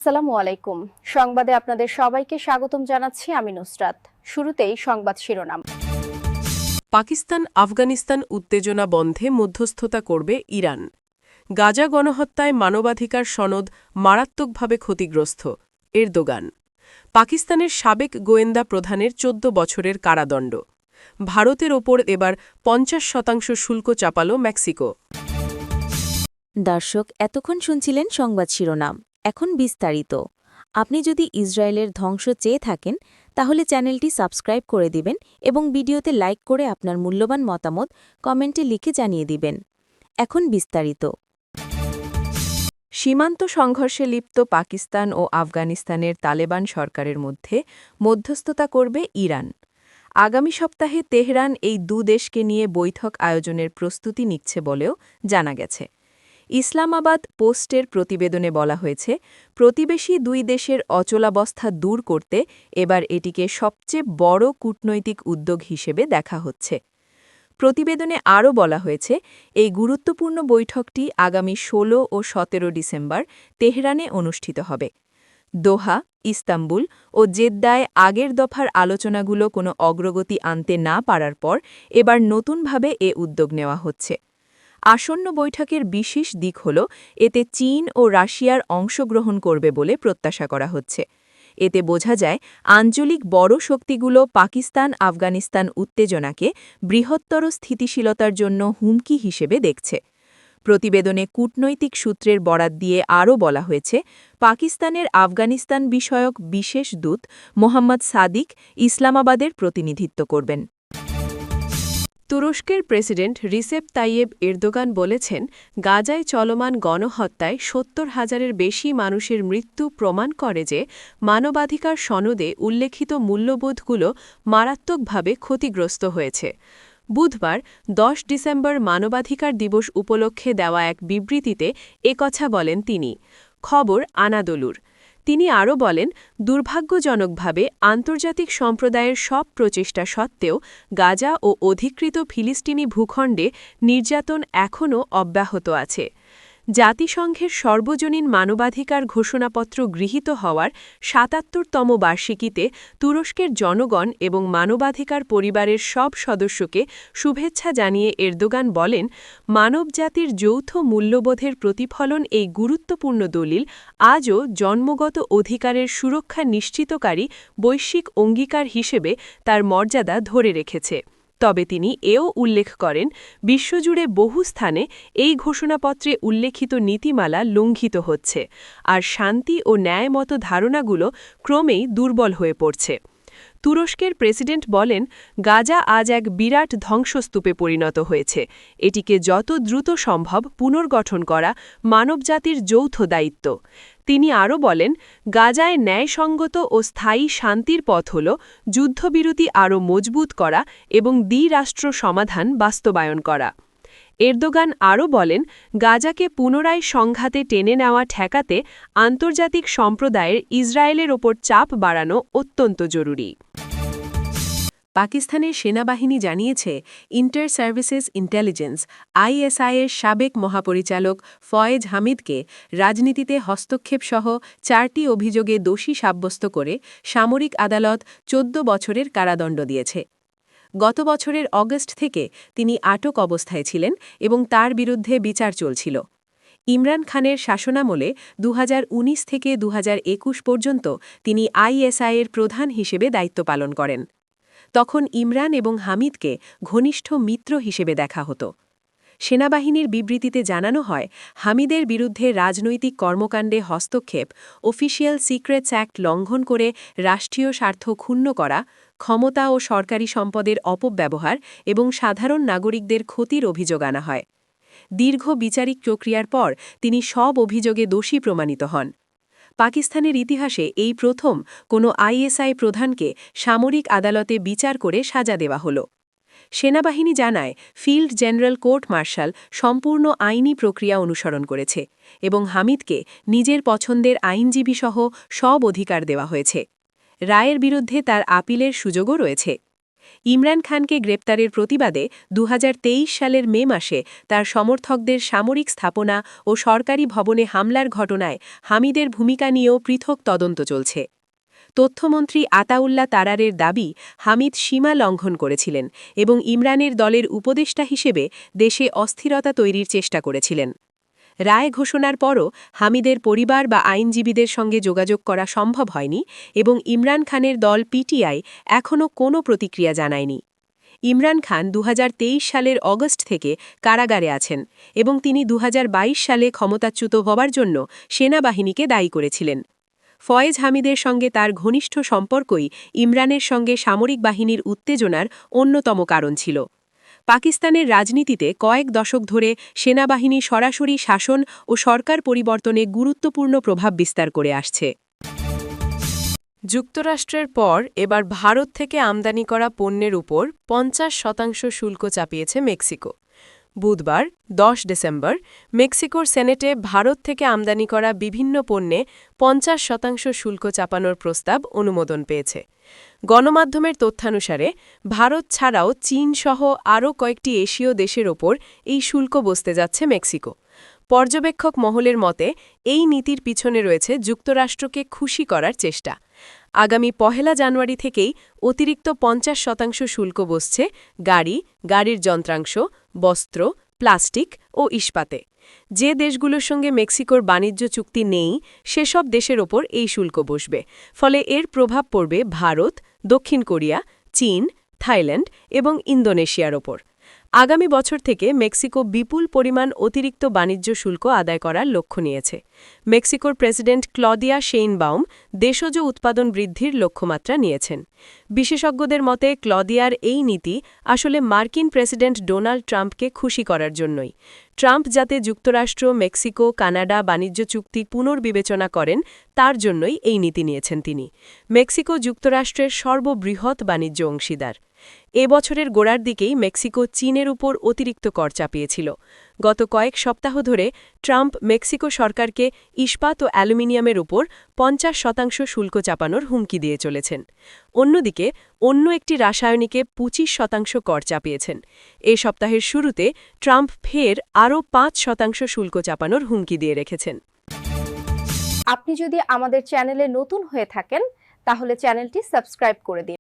আসসালামু আলাইকুম। সংবাদে আপনাদের সবাইকে স্বাগতম জানাচ্ছি আমি নুসরাত। শুরুতেই সংবাদ শিরোনাম। পাকিস্তান আফগানিস্তান উত্তেজনা বন্ধে মধ্যস্থতা করবে ইরান। গাজা গণহত্যায় মানবাধিকার সনদ মারাত্মকভাবে ক্ষতিগ্রস্ত এরদোগান। পাকিস্তানের সাবেক গোয়েন্দা প্রধানের ১৪ বছরের কারাদণ্ড। ভারতের ওপর এবার ৫০% শুল্ক চাপাল মেক্সিকো। দর্শক, এতক্ষণ শুনছিলেন সংবাদ শিরোনাম। এখন বিস্তারিত। আপনি যদি ইসরায়েলের ধ্বংস চেয়ে থাকেন তাহলে চ্যানেলটি সাবস্ক্রাইব করে দিবেন এবং ভিডিওতে লাইক করে আপনার মূল্যবান মতামত কমেন্টে লিখে জানিয়ে দিবেন। এখন বিস্তারিত। সীমান্ত সংঘর্ষে লিপ্ত পাকিস্তান ও আফগানিস্তানের তালেবান সরকারের মধ্যে মধ্যস্থতা করবে ইরান। আগামী সপ্তাহে তেহরান এই দেশকে নিয়ে বৈঠক আয়োজনের প্রস্তুতি নিচ্ছে বলেও জানা গেছে। ইসলামাবাদ পোস্টের প্রতিবেদনে বলা হয়েছে, প্রতিবেশী দুই দেশের অচলাবস্থা দূর করতে এবার এটিকে সবচেয়ে বড় কূটনৈতিক উদ্যোগ হিসেবে দেখা হচ্ছে। প্রতিবেদনে আরও বলা হয়েছে, এই গুরুত্বপূর্ণ বৈঠকটি আগামী ১৬ ও ১৭ ডিসেম্বর তেহরানে অনুষ্ঠিত হবে। দোহা, ইস্তাম্বুল ও জেদ্দায় আগের দফার আলোচনাগুলো কোনো অগ্রগতি আনতে না পারার পর এবার নতুনভাবে এ উদ্যোগ নেওয়া হচ্ছে। আসন্ন বৈঠকের বিশেষ দিক হল এতে চীন ও রাশিয়ার অংশগ্রহণ করবে বলে প্রত্যাশা করা হচ্ছে। এতে বোঝা যায় আঞ্চলিক বড় শক্তিগুলো পাকিস্তান আফগানিস্তান উত্তেজনাকে বৃহত্তর স্থিতিশীলতার জন্য হুমকি হিসেবে দেখছে। প্রতিবেদনে কূটনৈতিক সূত্রের বরাত দিয়ে আরও বলা হয়েছে, পাকিস্তানের আফগানিস্তান বিষয়ক বিশেষ দূত মোহাম্মদ সাদিক ইসলামাবাদের প্রতিনিধিত্ব করবেন। তুরস্কের প্রেসিডেন্ট রিসেপ তাইয়েব এরদোগান বলেছেন, গাজায় চলমান গণহত্যায় ৭০,০০০-এর বেশি মানুষের মৃত্যু প্রমাণ করে যে মানবাধিকার সনদে উল্লেখিত মূল্যবোধগুলো মারাত্মকভাবে ক্ষতিগ্রস্ত হয়েছে। বুধবার ১০ ডিসেম্বর মানবাধিকার দিবস উপলক্ষে দেওয়া এক বিবৃতিতে একথা বলেন তিনি। খবর আনাদোলুর। তিনি আরও বলেন, দুর্ভাগ্যজনকভাবে আন্তর্জাতিক সম্প্রদায়ের সব প্রচেষ্টা সত্ত্বেও গাজা ও অধিকৃত ফিলিস্তিনি ভূখণ্ডে নির্যাতন এখনও অব্যাহত আছে। জাতিসংঘের সর্বজনীন মানবাধিকার ঘোষণাপত্র গৃহীত হওয়ার ৭৭তম বার্ষিকীতে তুরস্কের জনগণ এবং মানবাধিকার পরিবারের সব সদস্যকে শুভেচ্ছা জানিয়ে এরদোগান বলেন, মানবজাতির যৌথ মূল্যবোধের প্রতিফলন এই গুরুত্বপূর্ণ দলিল আজও জন্মগত অধিকারের সুরক্ষা নিশ্চিতকারী বৈশ্বিক অঙ্গীকার হিসেবে তার মর্যাদা ধরে রেখেছে। তবে তিনি এও উল্লেখ করেন, বিশ্বজুড়ে বহু স্থানে এই ঘোষণাপত্রে উল্লেখিত নীতিমালা লঙ্ঘিত হচ্ছে, আর শান্তি ও ন্যায়মত ধারণাগুলো ক্রমেই দুর্বল হয়ে পড়ছে। তুরস্কের প্রেসিডেন্ট বলেন, গাজা আজ এক বিরাট ধ্বংসস্তূপে পরিণত হয়েছে। এটিকে যত দ্রুত সম্ভব পুনর্গঠন করা মানবজাতির যৌথ দায়িত্ব। তিনি আরও বলেন, গাজায় ন্যায়সঙ্গত ও স্থায়ী শান্তির পথ হল যুদ্ধবিরতি আরও মজবুত করা এবং দ্বিরাষ্ট্র সমাধান বাস্তবায়ন করা। এরদোগান আরও বলেন, গাজাকে পুনরায় সংঘাতে টেনে নেওয়া ঠেকাতে আন্তর্জাতিক সম্প্রদায়ের ইসরায়েলের ওপর চাপ বাড়ানো অত্যন্ত জরুরি। পাকিস্তানের সেনাবাহিনী জানিয়েছে, ইন্টার সার্ভিসেস ইন্টেলিজেন্স আইএসআইয়ের সাবেক মহাপরিচালক ফয়েজ হামিদকে রাজনীতিতে হস্তক্ষেপসহ ৪টি অভিযোগে দোষী সাব্যস্ত করে সামরিক আদালত ১৪ বছরের কারাদণ্ড দিয়েছে। গত বছরের অগস্ট থেকে তিনি আটক অবস্থায় ছিলেন এবং তার বিরুদ্ধে বিচার চলছিল। ইমরান খানের শাসনামলে ২০১৯ থেকে ২০২১ পর্যন্ত তিনি আইএসআইয়ের প্রধান হিসেবে দায়িত্ব পালন করেন। তখন ইমরান এবং হামিদকে ঘনিষ্ঠ মিত্র হিসেবে দেখা হতো। সেনাবাহিনীর বিবৃতিতে জানানো হয়, হামিদের বিরুদ্ধে রাজনৈতিক কর্মকাণ্ডে হস্তক্ষেপ, অফিসিয়াল সিক্রেটস অ্যাক্ট লঙ্ঘন করে রাষ্ট্রীয় স্বার্থ ক্ষুণ্ণ করা, ক্ষমতা ও সরকারি সম্পদের অপব্যবহার এবং সাধারণ নাগরিকদের ক্ষতির অভিযোগ আনা হয়। দীর্ঘ বিচারিক প্রক্রিয়ার পর তিনি সব অভিযোগে দোষী প্রমাণিত হন। পাকিস্তানের ইতিহাসে এই প্রথম কোনো আইএসআই প্রধানকে সামরিক আদালতে বিচার করে সাজা দেওয়া হল। সেনাবাহিনী জানায়, ফিল্ড জেনারেল কোর্ট মার্শাল সম্পূর্ণ আইনি প্রক্রিয়া অনুসরণ করেছে এবং হামিদকে নিজের পছন্দের আইনজীবীসহ সব অধিকার দেওয়া হয়েছে। রায়ের বিরুদ্ধে তার আপিলের সুযোগও রয়েছে। ইমরান খানকে গ্রেপ্তারের প্রতিবাদে 2023 সালের মে মাসে তার সমর্থকদের সামরিক স্থাপনা ও সরকারি ভবনে হামলার ঘটনায় হামিদের ভূমিকা নিয়েও পৃথক তদন্ত চলছে। তথ্যমন্ত্রী আতাউল্লাহ তারারের দাবি, হামিদ সীমা লঙ্ঘন করেছিলেন এবং ইমরানের দলের উপদেষ্টা হিসেবে দেশে অস্থিরতা তৈরির চেষ্টা করেছিলেন। রায় ঘোষণার পরও হামিদের পরিবার বা আইনজীবীদের সঙ্গে যোগাযোগ করা সম্ভব হয়নি এবং ইমরান খানের দল পিটিআই এখনও কোনো প্রতিক্রিয়া জানায়নি। ইমরান খান 2023 সালের অগস্ট থেকে কারাগারে আছেন এবং তিনি 2022 সালে ক্ষমতাচ্যুত হওয়ার জন্য সেনাবাহিনীকে দায়ী করেছিলেন। ফয়েজ হামিদের সঙ্গে তার ঘনিষ্ঠ সম্পর্কই ইমরানের সঙ্গে সামরিক বাহিনীর উত্তেজনার অন্যতম কারণ ছিল। পাকিস্তানের রাজনীতিতে কয়েক দশক ধরে সেনাবাহিনী সরাসরি শাসন ও সরকার পরিবর্তনে গুরুত্বপূর্ণ প্রভাব বিস্তার করে আসছে। যুক্তরাষ্ট্রের পর এবার ভারত থেকে আমদানি করা পণ্যের উপর 50% শুল্ক চাপিয়েছে মেক্সিকো। বুধবার 10 ডিসেম্বর মেক্সিকোর সেনেটে ভারত থেকে আমদানি করা বিভিন্ন পণ্যে 50% শুল্ক চাপানোর প্রস্তাব অনুমোদন পেয়েছে। গণমাধ্যমের তথ্যানুসারে ভারত ছাড়াও চীনসহ আরও কয়েকটি এশীয় দেশের ওপর এই শুল্ক বসতে যাচ্ছে মেক্সিকো। পর্যবেক্ষক মহলের মতে এই নীতির পিছনে রয়েছে যুক্তরাষ্ট্রকে খুশি করার চেষ্টা। আগামী 1 জানুয়ারি থেকেই অতিরিক্ত 50% শুল্ক বসছে গাড়ি, গাড়ির যন্ত্রাংশ, বস্ত্র, প্লাস্টিক ও ইস্পাতে। যে দেশগুলোর সঙ্গে মেক্সিকোর বাণিজ্য চুক্তি নেই সেসব দেশের ওপর এই শুল্ক বসবে, ফলে এর প্রভাব পড়বে ভারত, দক্ষিণ কোরিয়া, চীন, থাইল্যান্ড এবং ইন্দোনেশিয়ার ওপর। আগামী বছর থেকে মেক্সিকো বিপুল পরিমাণ অতিরিক্ত বাণিজ্য শুল্ক আদায় করার লক্ষ্য নিয়েছে। মেক্সিকোর প্রেসিডেন্ট ক্লদিয়া শেইনবাউম দেশজ উৎপাদন বৃদ্ধির লক্ষ্যমাত্রা নিয়েছেন। বিশেষজ্ঞদের মতে ক্লদিয়ার এই নীতি আসলে মার্কিন প্রেসিডেন্ট ডোনাল্ড ট্রাম্পকে খুশি করার জন্যই। ট্রাম্প যাতে যুক্তরাষ্ট্র, মেক্সিকো, কানাডা বাণিজ্য চুক্তি পুনর্বিবেচনা করেন তার জন্যই এই নীতি নিয়েছেন তিনি। মেক্সিকো যুক্তরাষ্ট্রের সর্ববৃহৎ বাণিজ্য অংশীদার। এ বছরের গোড়ার দিকেই মেক্সিকো চীনের উপর অতিরিক্ত কর চাপিয়েছিল। গত কয়েক সপ্তাহ ধরে ট্রাম্প মেক্সিকো সরকারকে ইস্পাত ও অ্যালুমিনিয়ামের উপর 50% শুল্ক চাপানোর হুমকি দিয়ে চলেছেন। অন্যদিকে অন্য একটি রাসায়নিকে 25% কর চাপিয়েছেন। এ সপ্তাহের শুরুতে ট্রাম্প ফের আরও 5% শুল্ক চাপানোর হুমকি দিয়ে রেখেছেন। আপনি যদি আমাদের চ্যানেলে নতুন হয়ে থাকেন তাহলে চ্যানেলটি সাবস্ক্রাইব করে দিন।